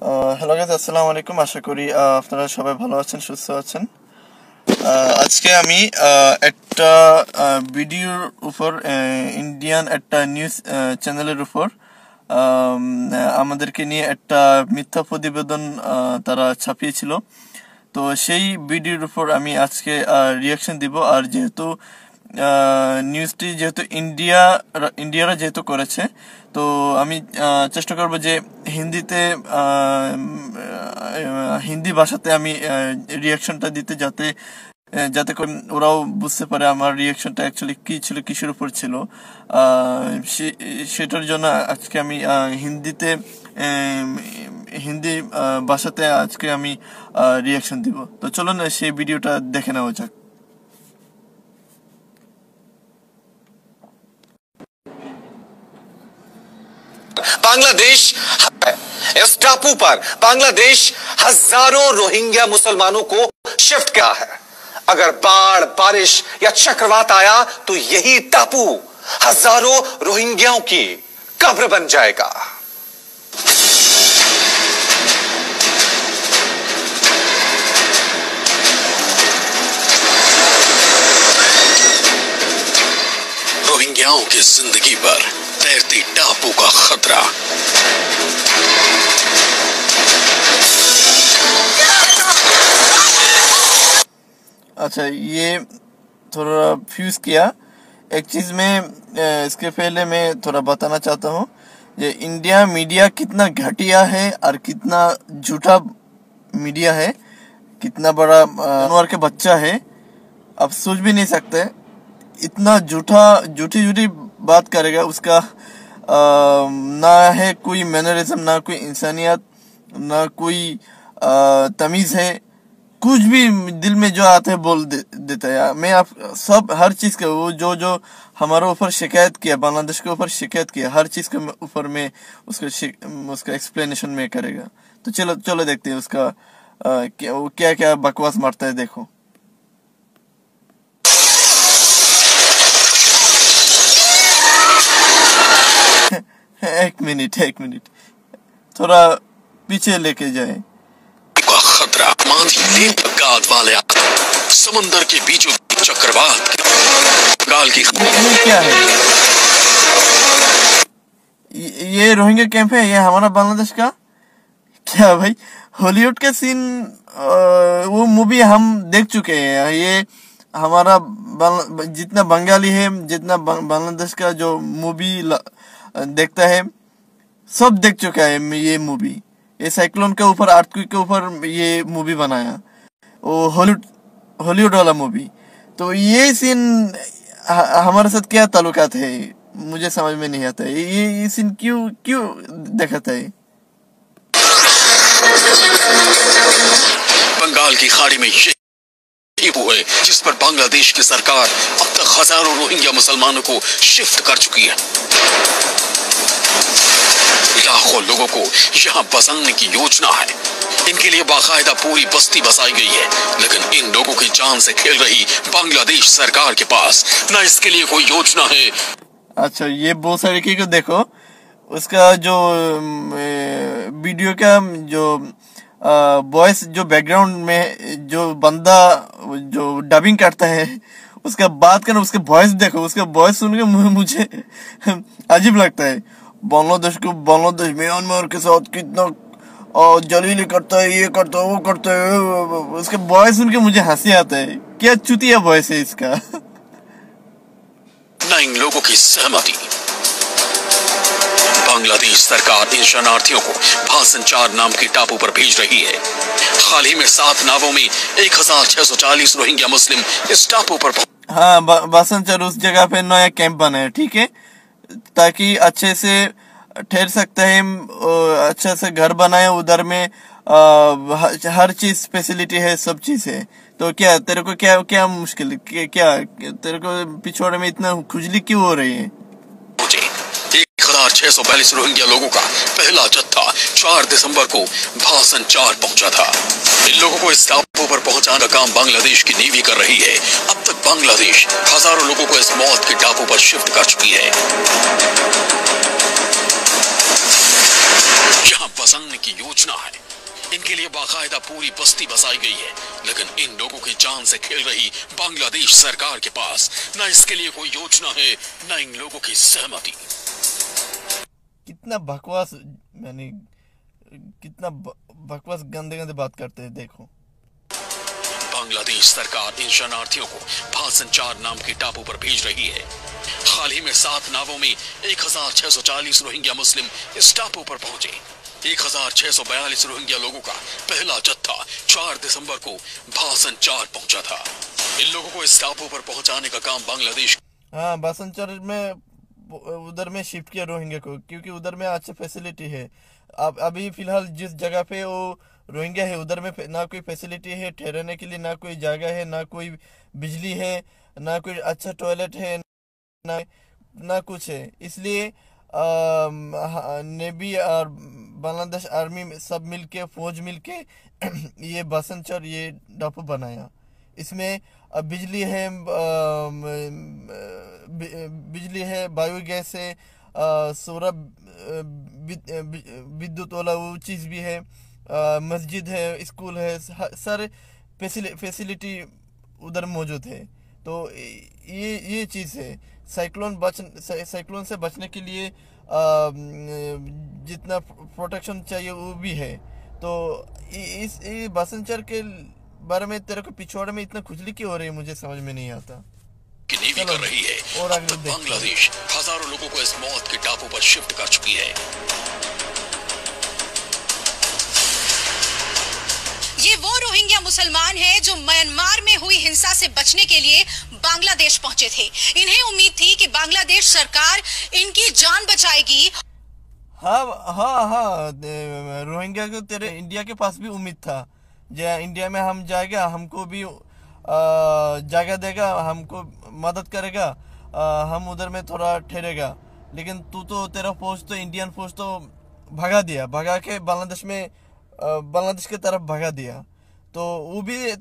Hello guys, আসসালামু আলাইকুম। আশা করি আপনারা সবাই ভালো আছেন, সুস্থ আছেন। আজকে আমি একটা ভিডিওর উপর, ইন্ডিয়ান একটা নিউজ চ্যানেলের উপর আমাদেরকে নিয়ে একটা মিথ্যা প্রতিবেদন তারা ছাপিয়েছিল। তো সেই ভিডিওর উপর আমি আজকে রিয়াকশন দিব। আর যেহেতু নিউজটি যেহেতু ইন্ডিয়ারা যেহেতু করেছে, তো আমি চেষ্টা করব যে হিন্দি ভাষাতে আমি রিয়াকশনটা দিতে, যাতে যাতে করে ওরাও বুঝতে পারে আমার রিয়াকশনটা অ্যাকচুয়ালি কী ছিল, কিসের উপর ছিল। সেটার জন্য আজকে আমি হিন্দি ভাষাতে আজকে আমি রিয়াকশন দিব। তো চলুন সেই ভিডিওটা দেখে নেওয়া যাক। बांग्लादेश, इस टापू पर बांग्लादेश हजारों रोहिंग्या मुसलमानों को शिफ्ट किया है। अगर बाढ़, बारिश या चक्रवात आया तो यही टापू हजारों रोहिंग्याओं की कब्र बन जाएगा। रोहिंग्याओं की जिंदगी पर तैरती टापू का खतरा। अच्छा, ये थोड़ा फ्यूज किया। एक चीज़ में इसके पहले मैं थोड़ा बताना चाहता हूँ, ये इंडिया मीडिया कितना घटिया है और कितना झूठा मीडिया है, कितना बड़ा जानवर के बच्चा है, आप सोच भी नहीं सकते। इतना झूठी बात करेगा, उसका ना है कोई मैनरिज्म, ना कोई इंसानियत, ना कोई तमीज़ है। कुछ भी दिल में जो आता है बोल देता है। मैं आप सब हर चीज़ का वो जो हमारे ऊपर शिकायत किया, बांग्लादेश के ऊपर शिकायत किया, हर चीज़ के ऊपर में उसका एक्सप्लेनेशन में करेगा। तो चलो देखते हैं उसका क्या बकवास मारता है। देखो, एक मिनट थोड़ा पीछे लेके जाए। खतरा वाले समंदर के बीचों चक्रवात गाल की क्या है? ये रोहिंग्या कैंप है, ये हमारा बांग्लादेश का क्या भाई? हॉलीवुड का सीन, वो मूवी हम देख चुके हैं। ये हमारा जितना बंगाली है, जितना बांग्लादेश का जो मूवी देखता है, सब देख चुका है ये मूवी। ये साइक्लोन के ऊपर, अर्थक्वेक के ऊपर ये मूवी बनाया, वो हॉलीवुड वाला मूवी। तो ये सीन हमारे साथ क्या ताल्लुकात है, मुझे समझ में नहीं आता है। ये सीन क्यों दिखाता है? बंगाल की खाड़ी में ये हुए जिस पर बांग्लादेश की सरकार अब तक हजारों रोहिंग्या मुसलमानों को शिफ्ट कर चुकी है। लाखों लोगों को यहाँ बसाने की योजना है। इनके लिए बाकायदा पूरी बस्ती बसाई गई है, लेकिन इन लोगों की जान से खेल रही बांग्लादेश सरकार के पास न इसके लिए कोई योजना है। अच्छा, ये बहुत सारे को देखो, उसका जो वीडियो का जो वॉइस, जो बैकग्राउंड में जो बंदा जो डबिंग करता है, उसका बात करना, उसका वॉइस देखो, उसका वॉइस सुन के मुझे अजीब लगता है। बांग्लादेश म्यांमार के साथ कितना जलीली करता है, ये करता है, वो करता है। उसका वॉइस सुन के मुझे हंसी आता है। क्या चुतिया वॉइस है इसका। न इन लोगों की सहमति। बांग्लादेश सरकार इन शरणार्थियों को भाषण-4 नाम की टापू पर भेज रही है। हाल ही में 7 नावों में 1640 रोहिंग्या मुस्लिम इस टापू पर। हाँ, भाषण-4 उस जगह पे नया कैंप बना है, ठीक है, ताकि अच्छे से ठहर सकते हैं, अच्छे से घर बनाए, उधर में हर चीज फैसिलिटी है, सब चीज है। तो क्या तेरे को क्या मुश्किल, क्या तेरे को पिछवाड़े में इतना खुजली क्यों हो रही है? 1642 रोहिंग्या लोगों का पहला जत्था 4 दिसंबर को भाषण-4 पहुंचा था। इन लोगों को इस टापू पर पहुंचाने का काम बांग्लादेश की नेवी कर रही है। अब तक बांग्लादेश हजारों लोगों को इस मौत के टापू पर शिफ्ट कर चुकी है। यहाँ बसाने की योजना है। इनके लिए बाकायदा पूरी बस्ती बसाई गई है, लेकिन इन लोगों की जान से खेल रही बांग्लादेश सरकार के पास न इसके लिए कोई योजना है, न इन लोगों की सहमति। कितना बकवास, यानी कितना बकवास गंदे गंदे बात करते हैं। देखो, बांग्लादेश सरकार इन शरणार्थियों को भासन 4 नाम के टापू पर भेज रही है। हाल ही में 7 नावों में 1640 रोहिंग्या मुस्लिम इस टापू पर पहुंचे। 1642 रोहिंग्या लोगों का पहला जत्था 4 दिसंबर को भासन 4 पहुंचा था। इन लोगों को इस टापू पर पहुंचाने का काम बांग्लादेश, हाँ, भासन 4 में उधर में शिफ्ट किया रोहिंग्या को, क्योंकि उधर में अच्छी फैसिलिटी है। अब अभी फिलहाल जिस जगह पे वो रोहिंग्या है उधर में ना कोई फैसिलिटी है ठहरने के लिए, ना कोई जगह है, ना कोई बिजली है, ना कोई अच्छा टॉयलेट है, ना कुछ है। इसलिए नेवी और बांग्लादेश आर्मी सब मिलके, फौज मिलके ये भासन 4 ये टापू बनाया। इसमें बिजली है, बायोगैस है, सौर विद्युत वाला वो चीज़ भी है, मस्जिद है, स्कूल है, सारे फैसिलिटी उधर मौजूद है। तो ये चीज़ है। साइक्लोन से बचने के लिए जितना प्रोटेक्शन चाहिए वो भी है। तो इस भासन 4 के बारे में तेरे को पिछवाड़े में इतना खुजली क्यों हो रही है, मुझे समझ में नहीं आता। की नेवी कर रही है। और अब तक बांग्लादेश हजारों लोगों को इस मौत के टापू पर शिफ्ट कर चुकी है। ये वो रोहिंग्या मुसलमान हैं जो म्यांमार में हुई हिंसा से बचने के लिए बांग्लादेश पहुंचे थे। इन्हें उम्मीद थी कि बांग्लादेश सरकार इनकी जान बचाएगी। हाँ, रोहिंग्या को तेरे इंडिया के पास भी उम्मीद था, जो इंडिया में हम जाएगा, हमको भी जगह देगा, हमको मदद करेगा, हम उधर में थोड़ा ठहरेगा। लेकिन तू तो, तेरा फौज तो, इंडियन फौज तो भगा के बांग्लादेश की तरफ भगा दिया। तो वो भी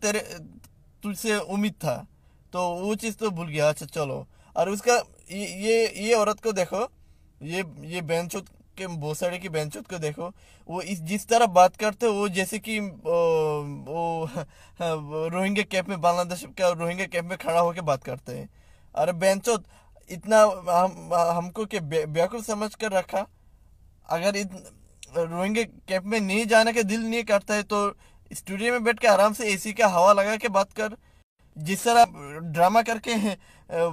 तुझसे उम्मीद था, तो वो चीज़ तो भूल गया। अच्छा चलो, और उसका ये औरत को देखो, ये बेंचोत के भोसड़े की बेंचोत को देखो, वो जिस तरह बात करते वो जैसे कि वो रोहिंग्या कैंप में, बांग्लादेश का रोहिंग्या कैंप में खड़ा होकर बात करते हैं। अरे बेंचोत, इतना हमको क्या बेवकूफ़ समझ कर रखा? अगर रोहिंग्या कैंप में नहीं जाने का दिल नहीं करता है तो स्टूडियो में बैठ के आराम से एसी का हवा लगा के बात कर। जिस तरह ड्रामा करके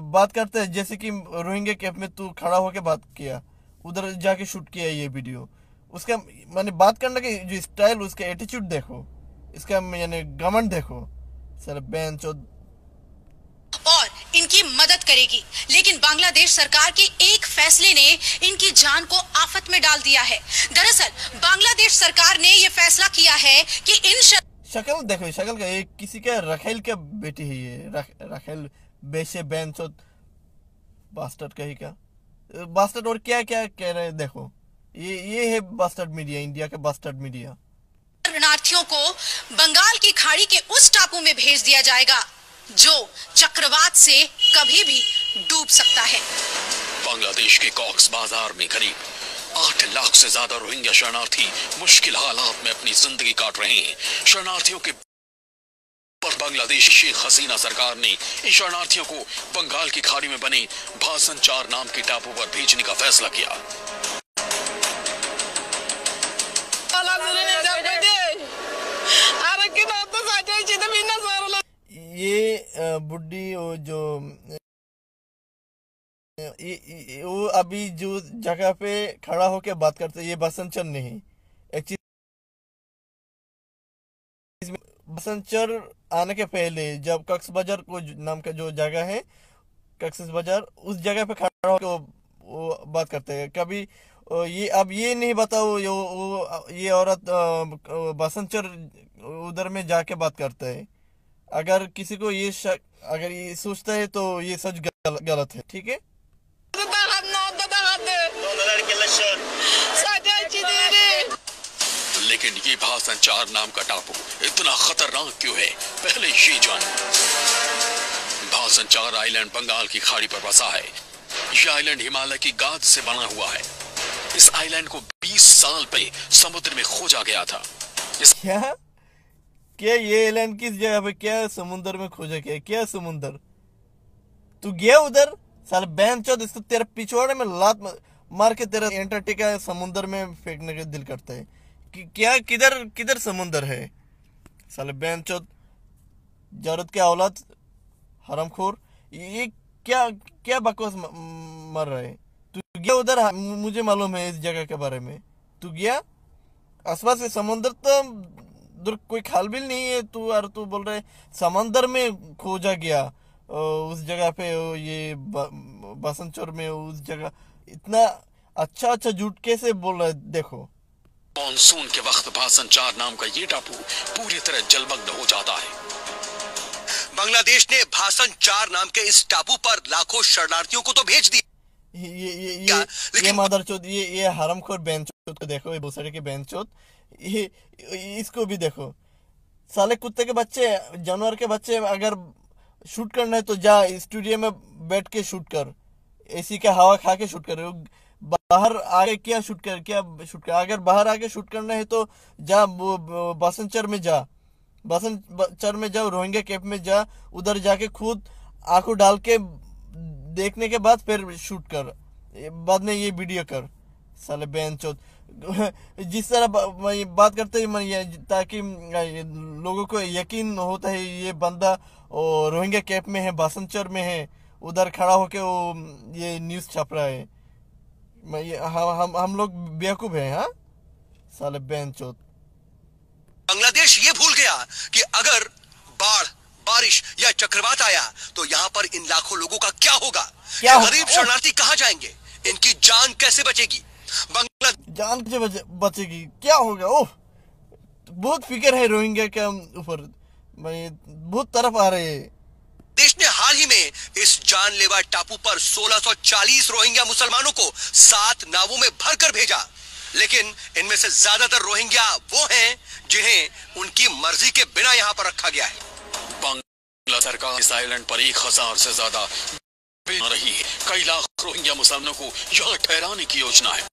बात करते हैं, जैसे कि रोहिंग्या कैंप में तू खड़ा होकर बात किया, उधर जाके शूट किया ये वीडियो, उसका माने बात करने की जो स्टाइल, उसका एटीट्यूड देखो, इसका यानी घमंड देखो। सर बेंचोद और इनकी मदद करेगी, लेकिन बांग्लादेश सरकार के एक फैसले ने इनकी जान को आफत में डाल दिया है। दरअसल बांग्लादेश सरकार ने ये फैसला किया है कि इन शक्ल देखो, शक्ल का एक किसी का रखेल का बेटी है ये, रखेल बेशे बेंचोद बास्टर्ड कहीं का बास्टर्ड। और क्या क्या कह रहे हैं देखो, ये है बास्टर्ड मीडिया, इंडिया का बास्टर्ड मीडिया। शरणार्थियों को बंगाल की खाड़ी के उस टापू में भेज दिया जाएगा जो चक्रवात से कभी भी डूब सकता है। बांग्लादेश के कॉक्स बाजार में करीब 8 लाख से ज्यादा रोहिंग्या शरणार्थी मुश्किल हालात में अपनी जिंदगी काट रहे हैं। शरणार्थियों के पर बांग्लादेश शेख हसीना सरकार ने इन शरणार्थियों को बंगाल की खाड़ी में बने भासन 4 नाम के टापू पर भेजने का फैसला किया। ये बुड्ढी जो वो अभी जो जगह पे खड़ा होके बात करते, ये भासन 4 नहीं। एक चीज, भासन 4 आने के पहले जब कक्स बाजार को नाम का जो जगह है, कक्स बाजार, उस जगह पे खड़ा होके वो बात करते हैं। कभी ये अब ये नहीं बताओ ये औरत भासन 4 उधर में जाके बात करता है। अगर किसी को ये अगर ये सोचता है तो ये सच गलत है, ठीक है। लेकिन ये भासन 4 नाम का टापू इतना खतरनाक क्यों है, पहले ये जान। भासन 4 आइलैंड बंगाल की खाड़ी पर बसा है। यह आइलैंड हिमालय की गाद से बना हुआ है। इस आइलैंड को 20 साल पहले समुद्र में खोजा गया था। क्या ये आइलैंड किस जगह पे, क्या समुद्र में खोजा गया? क्या समुद्र? तू गया उधर? साले बेंचोद, इसको तेरे पिछवाड़े में लात मार के तेरा एंटार्क्टिका समुद्र में फेंकने का दिल करता है। क्या किधर किधर समुद्र है? साले बेंचोद, जारुद के औलाद, हरामखोर, ये क्या क्या बकवास मर रहा है? तू गया उधर? मुझे मालूम है इस जगह के बारे में। तू गया? आसपास से समुद्र तो दूर, कोई खाल बिल नहीं है। तू बोल रहे समंदर में खोजा गया उस जगह पे, ये बसंतचोर में उस जगह। इतना अच्छा झूठ कैसे बोल रहा है? देखो, मानसून के वक्त भासनचार नाम का ये टापू पूरी तरह जलमग्न हो जाता है। बांग्लादेश ने भासनचार नाम के इस टापू पर लाखों शरणार्थियों को तो भेज दिया, ये मादरचोद, ये हरामखोर बेंचोद को देखो, ये दूसरे के बेंचोद, ये इसको भी देखो। साले कुत्ते के बच्चे, जानवर के बच्चे, अगर शूट करना है तो जा स्टूडियो में बैठ के शूट कर, एसी का हवा खा के शूट कर। बाहर आगे क्या शूट कर? अगर बाहर आके शूट करना है तो जा बसंतचर में जा, बसंतचर में जाओ, रोहिंग्या कैंप में जा, उधर जाके खुद आंखों डाल के देखने के बाद फिर शूट कर, बाद में ये वीडियो कर। साले बेंचोद, जिस तरह बात करते हैं ताकि लोगों को यकीन होता है ये बंदा और रोहिंग्या कैंप में है, बसंतचर में है, उधर खड़ा होके वो ये न्यूज़ छाप रहा है। हम लोग बेवकूफ हैं? हाँ साले बेंचोद। बांग्लादेश ये भूल गया कि अगर बाढ़, बारिश या चक्रवात आया तो यहाँ पर इन लाखों लोगों का क्या होगा? गरीब शरणार्थी कहाँ जाएंगे? इनकी जान कैसे बचेगी? जान कैसे बचेगी? क्या होगा? ओह, बहुत फिक्र है रोहिंग्या के ऊपर, बहुत तरफ आ रहे हैं। देश ने हाल ही में इस जानलेवा टापू पर 1640 रोहिंग्या मुसलमानों को 7 नावों में भरकर भेजा, लेकिन इनमें से ज्यादातर रोहिंग्या वो हैं जिन्हें उनकी मर्जी के बिना यहाँ पर रखा गया है। बांग्ला सरकार इस आइलैंड पर 1000 से ज्यादा रही है। कई लाख रोहिंग्या मुसलमानों को यहाँ ठहराने की योजना है।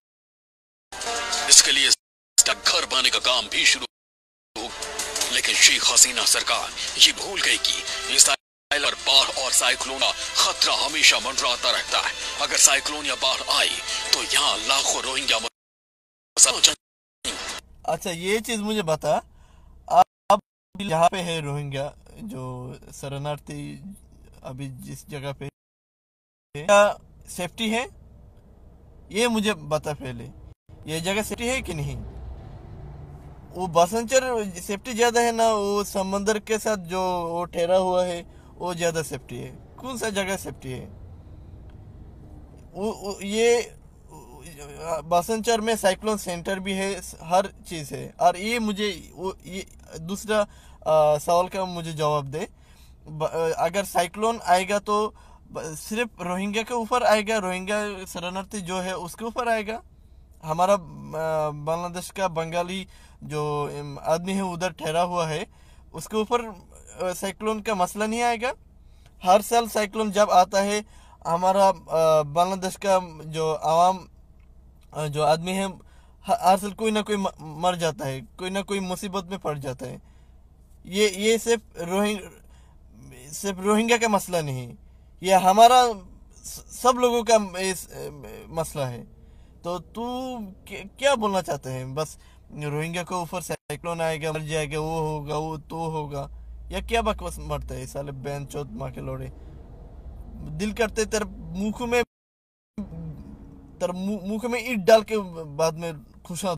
इसके लिए घर बनाने का काम भी शुरू हो, लेकिन शेख हसीना सरकार ये भूल गई कि इस आइलैंड पर बाढ़ और साइक्लोन का खतरा हमेशा मंडराता रहता है। अगर साइक्लोन या बाढ़ आई तो यहाँ लाखों रोहिंग्या। अच्छा, ये चीज मुझे बता, अब यहाँ पे है रोहिंग्या जो शरणार्थी अभी जिस जगह पे, क्या सेफ्टी है? ये मुझे बता पहले, ये जगह सेफ्टी है कि नहीं? वो बसंतचर सेफ्टी ज्यादा है ना, वो समंदर के साथ जो वो ठहरा हुआ है वो ज्यादा सेफ्टी है? कौन सा जगह सेफ्टी है? ये बसंतचर में साइक्लोन सेंटर भी है, हर चीज है। और ये मुझे ये दूसरा सवाल का मुझे जवाब दे, अगर साइक्लोन आएगा तो सिर्फ रोहिंग्या के ऊपर आएगा? रोहिंग्या शरणार्थी जो है उसके ऊपर आएगा? हमारा बांग्लादेश का बंगाली जो आदमी है उधर ठहरा हुआ है, उसके ऊपर साइक्लोन का मसला नहीं आएगा? हर साल साइक्लोन जब आता है, हमारा बांग्लादेश का जो आवाम, जो आदमी है, हर साल कोई ना कोई मर जाता है, कोई ना कोई मुसीबत में पड़ जाता है। ये सिर्फ रोहिंग्या का मसला नहीं, ये हमारा सब लोगों का मसला है। तो तू क्या बोलना चाहते हैं? बस रोहिंग्या के ऊपर साइक्लोन आएगा, मर जाएगा, वो होगा, वो तो होगा, या क्या बकवास मरता है? साले बेंचोद माँ के लोड़े, दिल करते तेरे मुंह में ईंट डाल के बाद में खुशा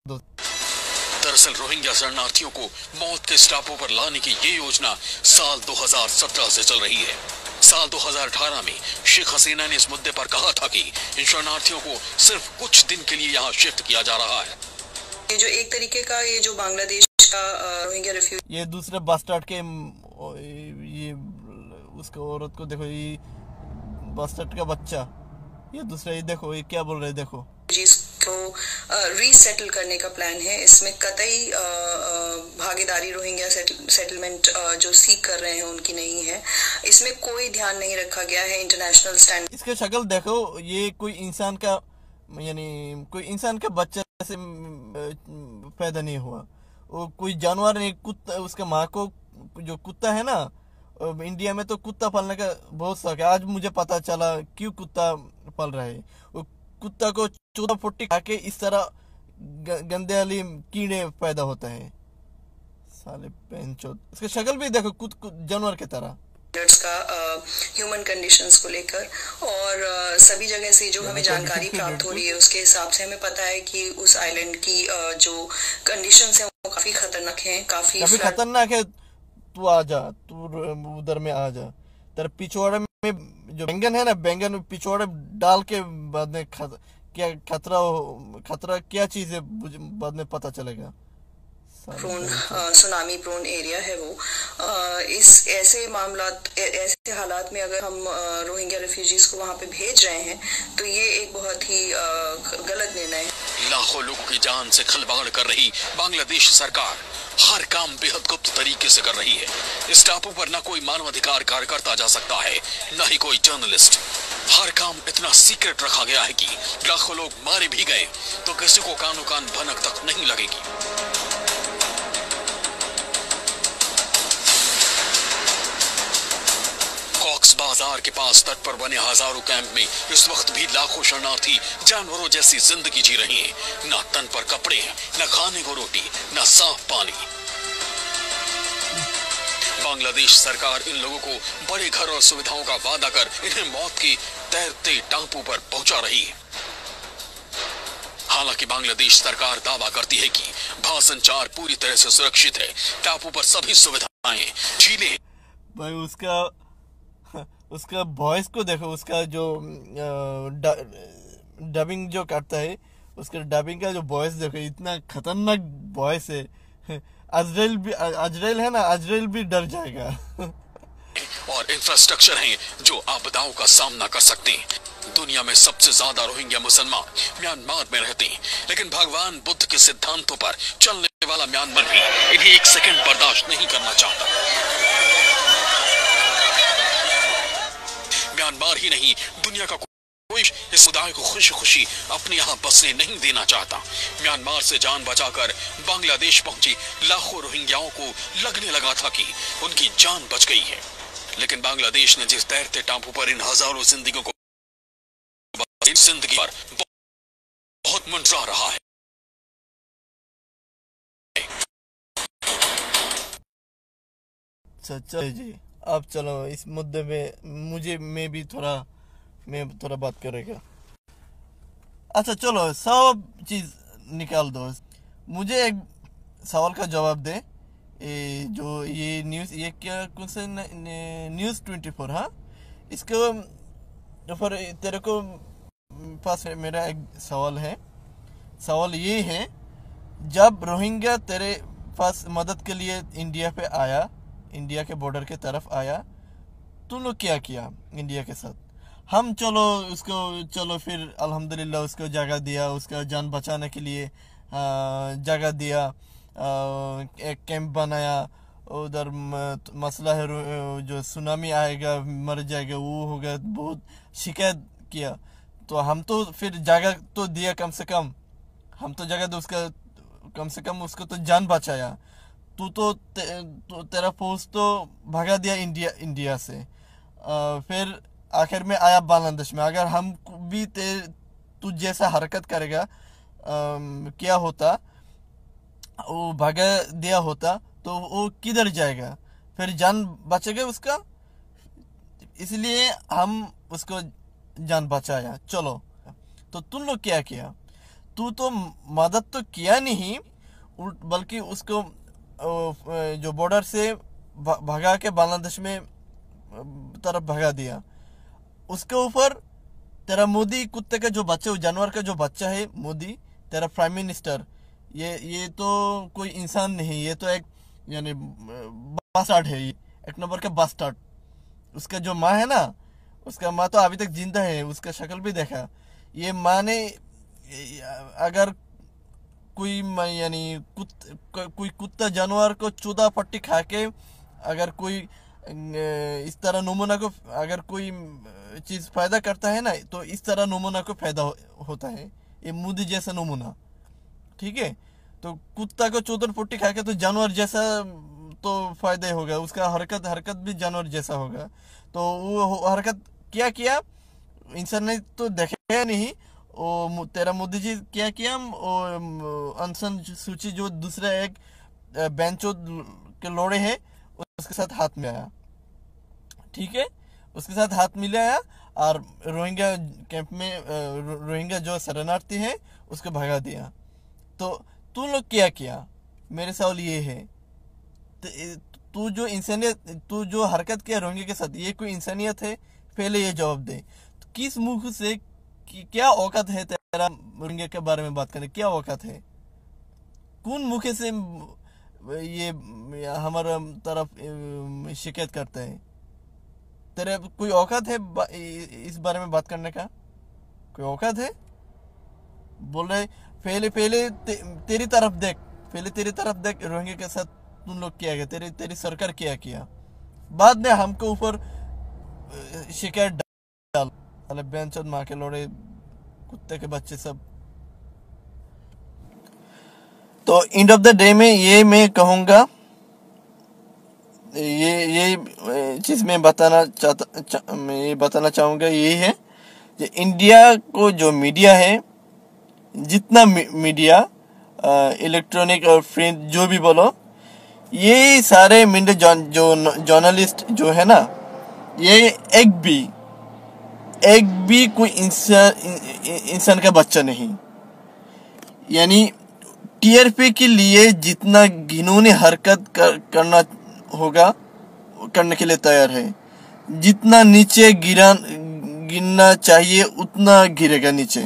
दो। दरअसल रोहिंग्या शरणार्थियों को मौत के टापू पर लाने की ये योजना साल 2017 से चल रही है। साल 2018 में शेख हसीना ने इस मुद्दे पर कहा था कि इन शरणार्थियों को सिर्फ कुछ दिन के लिए यहाँ शिफ्ट किया जा रहा है। ये जो एक तरीके का ये जो बांग्लादेश का रोहिंग्या रिफ्यूजी, ये दूसरे बास्टर्ड के, ये उसका औरत को देखो, ये बास्टर्ड का बच्चा, ये दूसरा, ये देखो ये क्या बोल रहे हैं, देखो। जिसको रीसेटल करने का प्लान है, इसमें कतई भागीदारी रोहिंग्या सेटलमेंट जो सीख कर रहे हैं उनकी नहीं है, इसमें कोई ध्यान नहीं रखा गया है इंटरनेशनल स्टैंडर्ड। इसका शक्ल देखो, ये कोई इंसान का यानी कोई इंसान के बच्चे से पैदा नहीं हुआ, वो कोई जानवर नहीं, कुत्ता, उसका माँ को जो कुत्ता है ना, इंडिया में तो कुत्ता पालने का बहुत शौक है। आज मुझे पता चला क्यों कुत्ता पाल रहा है। वो कुत्ता को चूता फुट्टी खा के इस तरह गंदे वाली कीड़े पैदा होता है। साले पेंचोद, इसका शक्ल भी देखो जानवर की तरह। का ह्यूमन कंडीशंस को लेकर और सभी जगह से जो हमें जानकारी प्राप्त हो रही है उसके हिसाब से हमें पता है कि उस आइलैंड की जो कंडीशंस हैं वो काफी खतरनाक हैं, काफी खतरनाक है। तू आ जा, तू उधर में आ जा। तेरे पिछवाड़े में जो बैंगन है ना, बैंगन पिछवाड़े डाल के बाद में क्या खतरा क्या चीज है बाद में पता चलेगा। सुनामी प्रोन एरिया है वो। इस ऐसे हालात में अगर हम रोहिंग्या रेफ्यूजीज को वहां पे भेज रहे हैं तो ये एक बहुत ही गलत निर्णय है। लाखों लोगों की जान से खिलवाड़ कर रही बांग्लादेश सरकार हर काम बेहद गुप्त तरीके से कर रही है। इस टापू पर न कोई मानवाधिकार कार्यकर्ता जा सकता है, न ही कोई जर्नलिस्ट। हर काम इतना सीक्रेट रखा गया है कि लाखों लोग मारे भी गए तो किसी को कानो कान भनक तक नहीं लगेगी। कॉक्स बाजार के पास तट पर बने हजारों कैंप में इस वक्त भी लाखों शरणार्थी जानवरों जैसी जिंदगी जी रही हैं। न तन पर कपड़े, न खाने को रोटी, न साफ पानी। बांग्लादेश सरकार इन लोगों को बड़े घर और सुविधाओं का वादा कर इन्हें मौत की तैरते टापू पर पहुंचा रही है। हालांकि बांग्लादेश सरकार दावा करती है कि भाव संचार पूरी तरह से सुरक्षित है। टापू पर सभी सुविधाएं, झीलें। भाई उसका वॉइस को देखो, उसका जो डबिंग जो करता है, उसका डबिंग का जो वॉइस देखो, इतना खतरनाक वॉइस है। अजरेल है ना, अजरेल भी डर जाएगा। और इंफ्रास्ट्रक्चर है जो आपदाओं का सामना कर सकते हैं। दुनिया में सबसे ज्यादा रोहिंग्या मुसलमान म्यांमार में रहते हैं, लेकिन भगवान बुद्ध के सिद्धांतों पर चलने वाला म्यांमार भी इन्हें एक सेकंड बर्दाश्त नहीं करना चाहता। म्यांमार ही नहीं, दुनिया का कोई इस समुदाय को खुशी खुशी अपने यहाँ बसने नहीं देना चाहता। म्यांमार से जान बचाकर बांग्लादेश पहुंची लाखों रोहिंग्याओं को लगने लगा था कि उनकी जान बच गई है, लेकिन बांग्लादेश ने जिस तैरते टापू पर इन हजारों जिंदगियों को जिंदगी पर बहुत मंडरा रहा है। अच्छा जी, अब चलो इस मुद्दे में मैं थोड़ा बात करेगा। अच्छा चलो, सब चीज निकाल दो, मुझे एक सवाल का जवाब दे। जो ये न्यूज़, ये क्या कौन सा न्यूज़ 24, हाँ, इसको पर तेरे को पास मेरा एक सवाल है। सवाल ये है, जब रोहिंग्या तेरे पास मदद के लिए इंडिया पे आया, इंडिया के बॉर्डर के तरफ आया, तुम लोग क्या किया इंडिया के साथ? हम चलो फिर अल्हम्दुलिल्लाह उसको जगह दिया, उसका जान बचाने के लिए जगह दिया, एक कैंप बनाया। उधर मसला है जो सुनामी आएगा, मर जाएगा, वो होगा, बहुत शिकायत किया। तो हम तो फिर जगह तो दिया, कम से कम हम तो जगह दो, उसका कम से कम उसको तो जान बचाया। तू तो तेरा फौज तो भगा दिया इंडिया से। फिर आखिर में आया बांग्लादेश में। अगर हम भी तू जैसा हरकत करेगा, क्या होता, वो भगा दिया होता तो वो किधर जाएगा? फिर जान बचेगा उसका, इसलिए हम उसको जान बचाया। चलो, तो तुम लोग क्या किया? तू तो मदद तो किया नहीं, बल्कि उसको जो बॉर्डर से भगा के बांग्लादेश में तरफ भगा दिया। उसके ऊपर तेरा मोदी कुत्ते का जो बच्चा, जानवर का जो बच्चा है, मोदी तेरा प्राइम मिनिस्टर, ये तो कोई इंसान नहीं, ये तो एक यानी बास्टार्ड है, ये एक नंबर का बास्टार्ड। उसका जो माँ है ना, उसका माँ तो अभी तक जिंदा है, उसका शक्ल भी देखा। ये माँ ने अगर कोई यानी कोई कुत्ता जानवर को चूदा पट्टी खा के अगर कोई इस तरह नमूना को अगर कोई चीज़ पैदा करता है ना, तो इस तरह नमूना को पैदा होता है। ये मोदी जैसा नमूना, ठीक है। तो कुत्ता को चौधर पुट्टी खा के तो जानवर जैसा तो फायदा ही होगा, उसका हरकत भी जानवर जैसा होगा। तो वो हरकत क्या किया इंसान ने तो देखा नहीं, वो तेरा मोदी जी क्या किया, वो अनशन सूची जो दूसरा एक बेंचो के लोड़े हैं उसके साथ हाथ मिलाया, ठीक है, उसके साथ हाथ मिलाया और रोहिंग्या कैंप में रोहिंग्या जो शरणार्थी है उसको भगा दिया। तो तू लोग क्या किया, मेरे सवाल ये है। तू जो इंसानियत, तू जो हरकत किया रोहिंग्या के साथ, ये कोई इंसानियत है? पहले ये जवाब दे। तो किस मुख से, क्या औकात है तेरा रोहिंग्या के बारे में बात करने, क्या औकात है? कौन मुख से ये हमारा तरफ शिकायत करते हैं? तेरे कोई औकात है इस बारे में बात करने का? कोई औकात है? बोल रहे पहले तेरी तरफ देख, पहले तेरी तरफ देख, रोहिंग्या के साथ तुम लोग क्या किया, तेरी सरकार क्या किया, बाद में हमको ऊपर शिकायत डाल। अरे बेंचोद माँ के लोड़े कुत्ते के बच्चे सब। तो एंड ऑफ द डे में ये मैं कहूँगा, ये चीज मैं बताना चाहूँगा यही है कि इंडिया को जो मीडिया है, जितना मीडिया इलेक्ट्रॉनिक और प्रिंट जो भी बोलो, ये सारे मीडिया जो जर्नलिस्ट जो है ना, ये एक भी कोई इंसान का बच्चा नहीं। यानी टीआरपी के लिए जितना घिनौनी हरकत करना होगा करने के लिए तैयार है। जितना नीचे गिरना चाहिए उतना गिरेगा नीचे।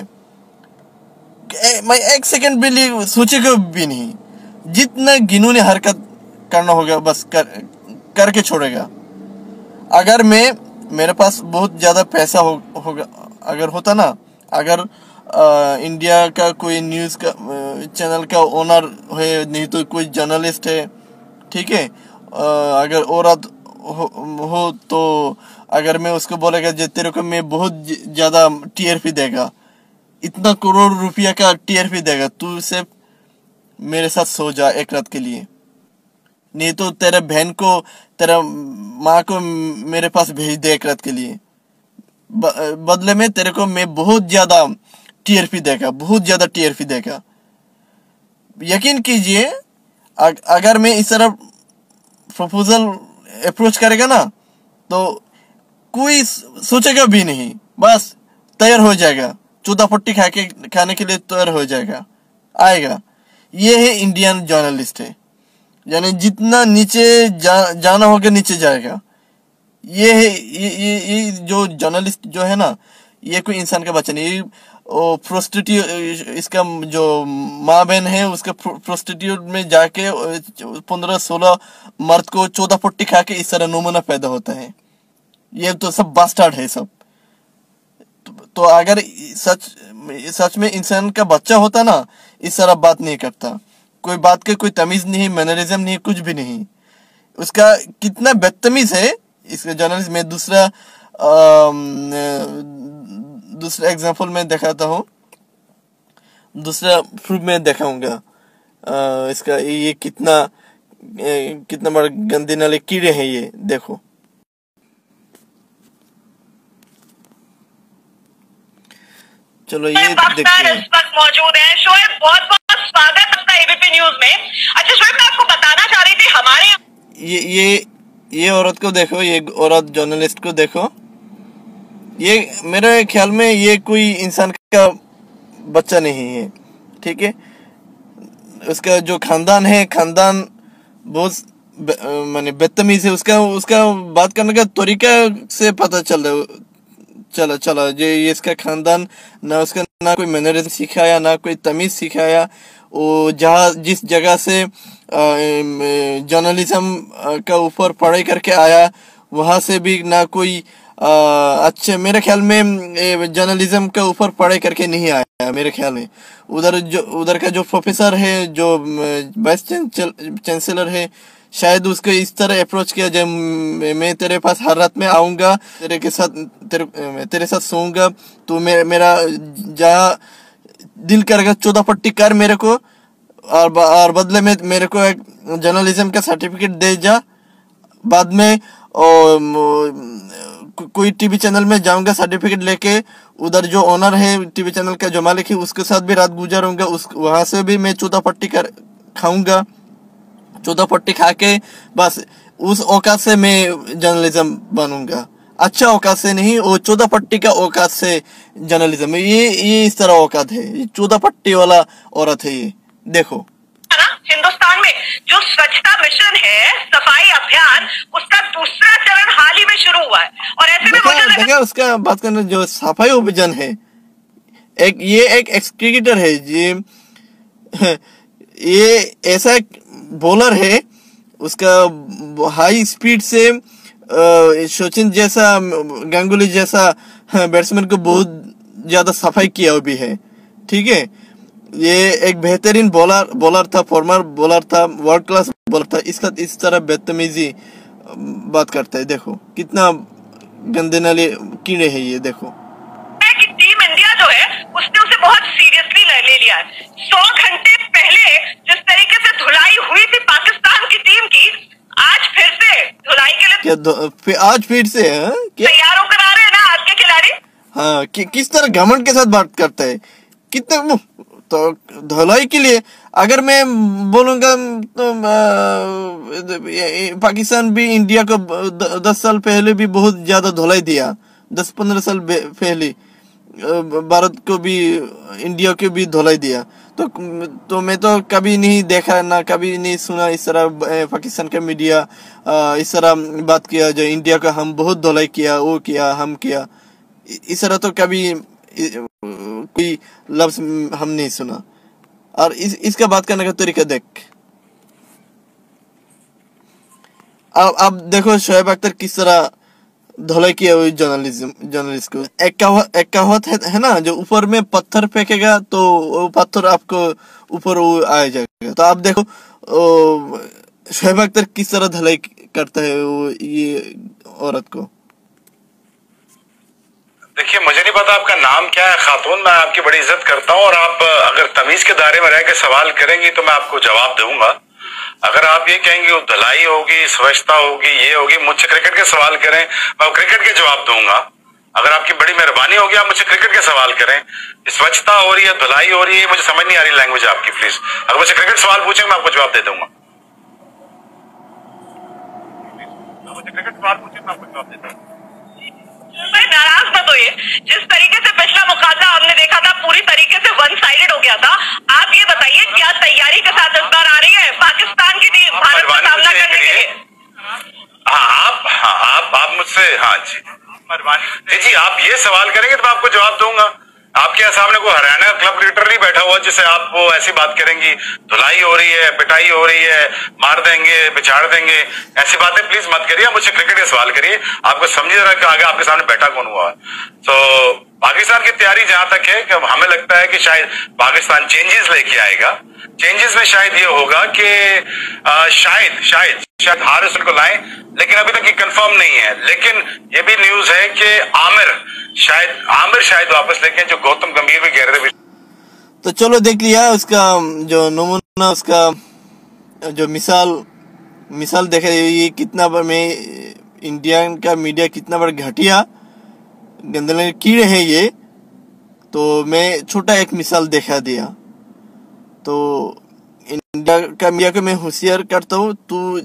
मैं एक सेकंड भी सोचेगा भी नहीं। जितना घिनौनी हरकत करना होगा बस करके छोड़ेगा। अगर मेरे पास बहुत ज्यादा पैसा होगा, अगर होता ना, अगर इंडिया का कोई न्यूज़ का चैनल का ओनर है, नहीं तो कोई जर्नलिस्ट है, ठीक है, अगर औरत हो तो अगर मैं उसको बोलेगा जे तेरे को मैं बहुत ज्यादा टीआरपी देगा, इतना करोड़ रुपया का टीआरपी देगा, तू सिर्फ मेरे साथ सो जा एक रात के लिए, नहीं तो तेरे बहन को, तेरा माँ को मेरे पास भेज दे एक रात के लिए, बदले में तेरे को मैं बहुत ज्यादा टीआरपी देगा, बहुत ज्यादा टीआरपी देगा। यकीन कीजिए, अगर मैं इस तरह प्रपोजल अप्रोच करेगा ना, तो कोई सोचेगा भी नहीं, बस तैयार हो जाएगा, चौदह पट्टी खाने के लिए तैयार हो जाएगा, आएगा। ये है इंडियन जर्नलिस्ट है, यानी जितना नीचे जाना होगा नीचे जाएगा। ये है ये जो जर्नलिस्ट जो है ना, ये कोई इंसान का बच्चा नहीं। प्रोस्टिट्यूट, इसका जो माँ बहन है उसका प्रोस्टिट्यूट में जाके 15-16 मर्द को 14 पट्टी खा के इस तरह नमूना पैदा होता है। ये तो सब बास्टार्ड है सब। तो अगर सच में इंसान का बच्चा होता ना, इस तरह बात नहीं करता। कोई बात के कोई तमीज नहीं, मैनरिज्म नहीं, कुछ भी नहीं। उसका कितना बदतमीज है इसका जर्नलिस्ट। में दूसरा एग्जांपल में दिखाता हूँ, दूसरा प्रूफ में दिखाऊंगा इसका। ये कितना बड़ा गंदे नाले कीड़े हैं ये, देखो। चलो ये देखते हैं। इस वक्त मौजूद है। शोएब, बहुत बहुत स्वागत आपका एबीपी न्यूज में। अच्छा शोएब, मैं आपको बताना चाह रही थी, हमारे ये औरत को देखो, ये औरत जर्नलिस्ट को देखो। ये मेरे ख्याल में ये कोई इंसान का बच्चा नहीं है, ठीक है। उसका जो खानदान है, खानदान बहुत माने बदतमीज है। उसका बात करने का तरीका से पता चला जो ये इसका खानदान, ना कोई मैनरिज्म सिखाया, ना कोई तमीज सिखाया। वो जिस जगह से जर्नलिज्म का ऊपर पढ़ाई करके आया, वहां से भी ना कोई अच्छे, मेरे ख्याल में जर्नलिज्म के ऊपर पढ़ाई करके नहीं आया मेरे ख्याल में। उधर का जो प्रोफेसर है, जो वाइस चांसलर है, शायद उसको इस तरह अप्रोच किया, जब मैं तेरे पास हर रात में आऊंगा, तेरे साथ सोऊंगा, तो मेरा जहाँ दिल करेगा 14 पट्टी कर मेरे को, और बदले में मेरे को एक जर्नलिज्म का सर्टिफिकेट दे जा। बाद में कोई टीवी चैनल में जाऊंगा सर्टिफिकेट लेके, उधर जो ओनर है टीवी चैनल का, जो मालिक है, उसके साथ भी रात गुजारूंगा, वहां से भी मैं 14 पट्टी खाऊंगा। 14 पट्टी खा के बस उस औकात से मैं जर्नलिज्म बनूंगा। अच्छा औकात से नहीं, वो 14 पट्टी का औकात से जर्नलिज्म। ये इस तरह औकात है, ये 14 पट्टी वाला औरत है ये। देखो ना, हिंदुस्तान में जो स्वच्छता मिशन है, सफाई अभियान, उसका दूसरा चरण हाल ही में शुरू हुआ है। और ऐसे में मुझे देखा उसका बात करना, जो सफाई अभियान है, ये एक एक्सक्रिकेटर है ये ऐसा बॉलर है, उसका हाई स्पीड से सचिन जैसा, गांगुली जैसा बैट्समैन को बहुत ज्यादा सफाई किया भी है। ठीक है, ये एक बेहतरीन बॉलर था, फॉर्मर बॉलर था, वर्ल्ड क्लास बॉलर था। इसका इस तरह बदतमीजी बात करता है। देखो कितना गंदे नाले कीड़े हैं ये। देखो कि टीम इंडिया जो है उसने उसे बहुत सीरियसली ले लिया है। 100 घंटे पहले जिस तरीके से धुलाई हुई थी पाकिस्तान की टीम की, आज फिर से धुलाई के लिए आज फिर से तैयार होकर आ रहे हैं ना आज के खिलाड़ी। हाँ, किस तरह घमंड के साथ बात करता है, कितना तो धुलाई के लिए। अगर मैं बोलूंगा तो पाकिस्तान भी इंडिया को 10 साल पहले भी बहुत ज्यादा धुलाई दिया, 10-15 साल पहले भारत को भी, इंडिया को भी धुलाई दिया। तो मैं तो कभी नहीं देखा, ना कभी नहीं सुना इस तरह पाकिस्तान का मीडिया इस तरह बात किया, जो इंडिया का हम बहुत धुलाई किया, वो किया, हम किया। इस तरह तो कभी कोई लफ्ज हम नहीं सुना। और इसका बात करने का तरीका देख। अब देखो शोएब अख्तर किस तरह धुलाई किया हुई जर्नलिस्ट को। एक कहावत है ना, जो ऊपर में पत्थर फेंकेगा तो वो पत्थर आपको ऊपर आ जाएगा। तो आप देखो शोएब अख्तर किस तरह धुलाई करता है वो ये औरत को। देखिए, मुझे नहीं पता आपका नाम क्या है खातून, मैं आपकी बड़ी इज्जत करता हूँ, और आप अगर तमीज के दायरे में रह के सवाल करेंगी तो मैं आपको जवाब दूंगा। अगर आप ये कहेंगे धुलाई होगी, स्वच्छता होगी, ये होगी, मुझसे क्रिकेट के सवाल करें, मैं क्रिकेट के जवाब दूंगा। अगर आपकी बड़ी मेहरबानी होगी आप मुझसे क्रिकेट के सवाल करें। स्वच्छता हो रही है, धुलाई हो रही है, मुझे समझ नहीं आ रही लैंग्वेज आपकी, प्लीज अगर मुझसे क्रिकेट सवाल पूछेंगे मैं आपको जवाब दे दूंगा। मुझे क्रिकेट सवाल पूछेंगे मैं आपको जवाब दे दूंगा। नाराज मत होइए, जिस तरीके से पिछला मुकाबला हमने देखा था पूरी तरीके से वन साइडेड हो गया था। आप ये बताइए क्या तैयारी के साथ इस बार आ रही है पाकिस्तान की टीम भारत का सामना करने के लिए? आप मुझसे, हाँ जी, आप ये सवाल करेंगे तो मैं आपको जवाब दूंगा। आपके सामने कोई हरियाणा क्लब क्रिकेटर नहीं बैठा हुआ जिससे आप वो ऐसी बात करेंगी धुलाई हो रही है, पिटाई हो रही है, मार देंगे, बिछाड़ देंगे, ऐसी बातें प्लीज मत करिए। मुझसे क्रिकेट के सवाल करिए। आपको समझिए जरा कि आगे आपके सामने बैठा कौन हुआ है। तो पाकिस्तान की तैयारी जहां तक है कि हमें लगता है कि शायद पाकिस्तान चेंजेस लेके आएगा। चेंजेस में शायद ये होगा कि शायद हारिस को लाएं, लेकिन अभी तक ये कंफर्म नहीं है। लेकिन ये भी न्यूज है कि आमिर शायद वापस लेके, जो गौतम गंभीर भी कह रहे थे। तो चलो देख लिया उसका जो नमूना, उसका जो मिसाल देखे, ये कितना बड़ा, में इंडिया का मीडिया कितना बड़ा घटिया गंदले कीड़े हैं ये। तो मैं छोटा एक मिसाल दिखा दिया। तो इंडिया का मीडिया को मैं होशियार करता हूँ, तू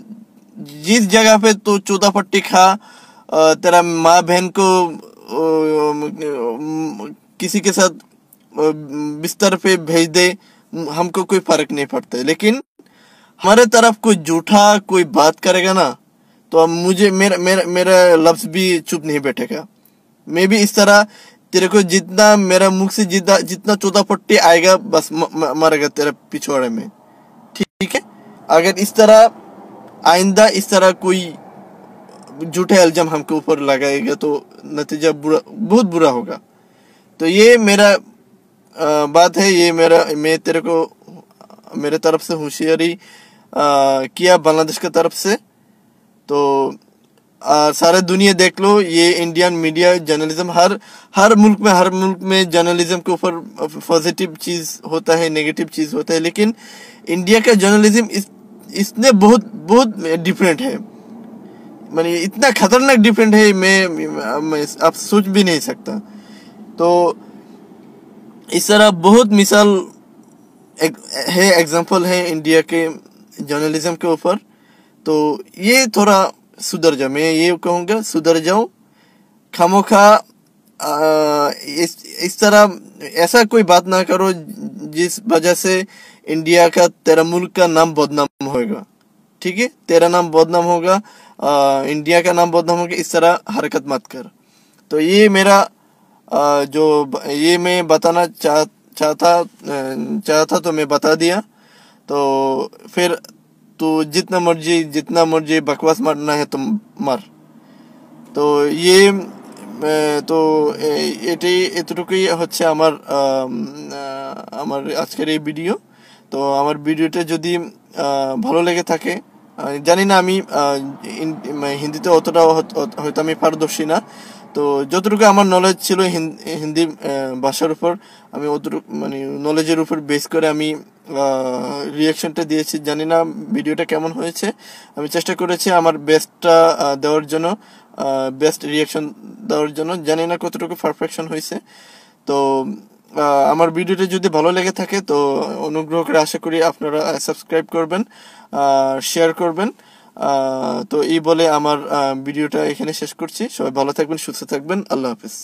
जिस जगह पे तू 14 पट्टी खा, तेरा माँ बहन को किसी के साथ बिस्तर पे भेज दे, हमको कोई फर्क नहीं पड़ता। लेकिन हमारे तरफ कोई झूठा कोई बात करेगा ना, तो अब मुझे मेरा लफ्ज भी चुप नहीं बैठेगा। मैं भी इस तरह तेरे को जितना मेरा मुख से जितना 14 पट्टी आएगा बस मरेगा तेरे पिछवाड़े में। ठीक है, अगर इस तरह आइंदा इस तरह कोई झूठे इल्जाम हमके ऊपर लगाएगा तो नतीजा बहुत बुरा होगा। तो ये मेरा बात है, ये मैं तेरे को मेरे तरफ से होशियारी किया बांग्लादेश की तरफ से। तो सारे दुनिया देख लो, ये इंडियन मीडिया जर्नलिज्म हर मुल्क में जर्नलिज्म के ऊपर पॉजिटिव चीज होता है, नेगेटिव चीज होता है, लेकिन इंडिया का जर्नलिज्म इसने बहुत डिफरेंट है, माने इतना खतरनाक डिफरेंट है, मैं आप सोच भी नहीं सकता। तो इस तरह बहुत मिसाल है, एग्जांपल है इंडिया के जर्नलिज्म के ऊपर। तो ये थोड़ा सुधर जाओ, मैं ये कहूँगा सुधर जाओ, खामोखा इस तरह ऐसा कोई बात ना करो जिस वजह से इंडिया का, तेरा मुल्क का नाम बदनाम होगा, ठीक है, तेरा नाम बदनाम होगा, इंडिया का नाम बदनाम होगा, इस तरह हरकत मत कर। तो ये मेरा ये मैं बताना चाहता तो मैं बता दिया। तो फिर तू जितना मर्जी बकवास मारना है तुम मार। তো তো এতটুকুই হচ্ছে আমার আজকের এই ভিডিও। তো আমার ভিডিওটা যদি ভালো লেগে থাকে, জানি না আমি হিন্দিতে অতটা হয়তো আমি পারদর্শী না, তো যতটুকু আমার নলেজ ছিল হিন্দি ভাষার উপর, আমি অতটুকু মানে নলেজের উপর বেস করে আমি রিয়াকশনটা দিয়েছি। জানি না ভিডিওটা কেমন হয়েছে, আমি চেষ্টা করেছি আমার বেস্টটা দেওয়ার জন্য, বেস্ট রিয়াকশন দেওয়ার জন্য। জানি না কতটুকু পারফেকশন হয়েছে। তো আমার ভিডিওটা যদি ভালো লেগে থাকে তো অনুগ্রহ করে আশা করি আপনারা সাবস্ক্রাইব করবেন, শেয়ার করবেন। তো এই বলে আমার ভিডিওটা এখানে শেষ করছি। সবাই ভালো থাকবেন, সুস্থ থাকবেন, আল্লাহ হাফেজ।